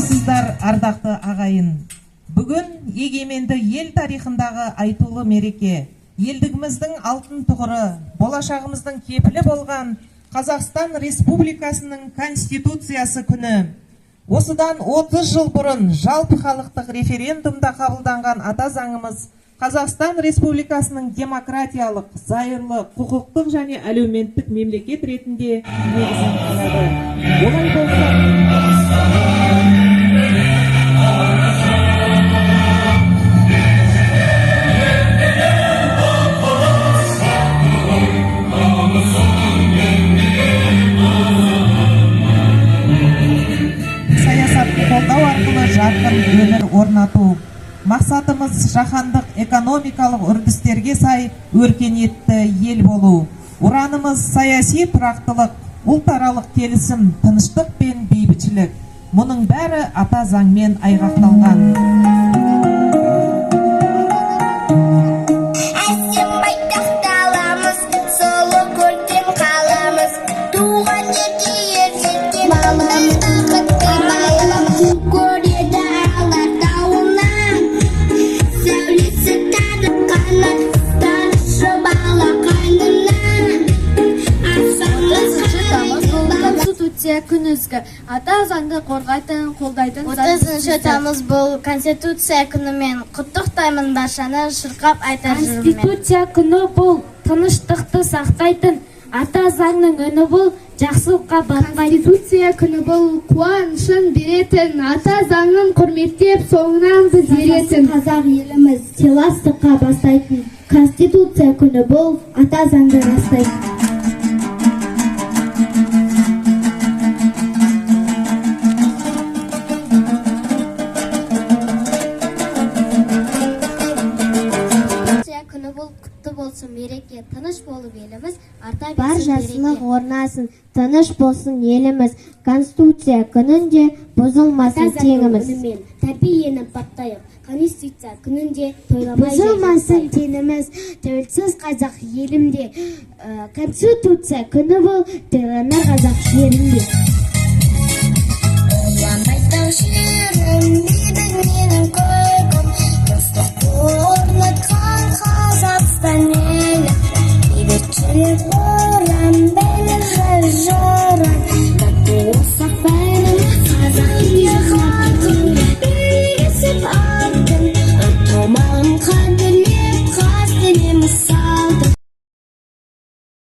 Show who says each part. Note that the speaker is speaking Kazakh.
Speaker 1: Армысыздар, ардақты ағайын. Бүгін егеменді ел тарихындағы айтулы мереке, елдігіміздің алтын тұғыры, болашағымыздың кепілі болған Қазақстан Республикасының Конституциясы күні. Осыдан 30 жыл бұрын жалпы халықтық референдумда қабылданған ата заңымыз Қазақстан Республикасының демократиялық, зайырлы, құқықтық және әлеуметтік мемлекет ретінде негізін қалады. Олай болса, қолдау арқылы жарқын өмір орнату. Мақсатымыз жаһандық экономикалық үрдістерге сай өркениетті ел болу. Ұранымыз саяси тұрақтылық, ұлтаралық келісім, тыныштық пен бейбітшілік. Мұның бәрі ата заңмен айғақталған.
Speaker 2: Күнізгі ата заңды қорғайтын, қолдайтын
Speaker 3: 30 тамыз бұл Конституция күнімен құттықтаймын баршаны шырқап айтар жүрмін.
Speaker 2: Конституция күні бұл тыныштықты сақтайтын, ата заңның үні бұл жақсылыққа батпайтын.
Speaker 4: Конституция күні бұл қуанышын беретін, ата заңын құрметтеп соңынан біз еретін.
Speaker 5: Қазақ еліміз сыйластыққа бастайтын, Конституция күні бұл ата заңды растайтын.
Speaker 3: Мереке тыныш болып еліміз, арта
Speaker 5: бар
Speaker 3: берсін
Speaker 5: жасылық орнасын, тыныш болсын еліміз. Конституция күнінде бұзылмасын теңіміз.
Speaker 3: Тәрбиені баптайық, Конституция күнінде тойламай
Speaker 5: бұзылмасын теңіміз. Тәуелсіз қазақ елімде, Конституция күні бұл тыйланар қазақ жерінде.
Speaker 3: Оянбай тау жерім, бейбіт менің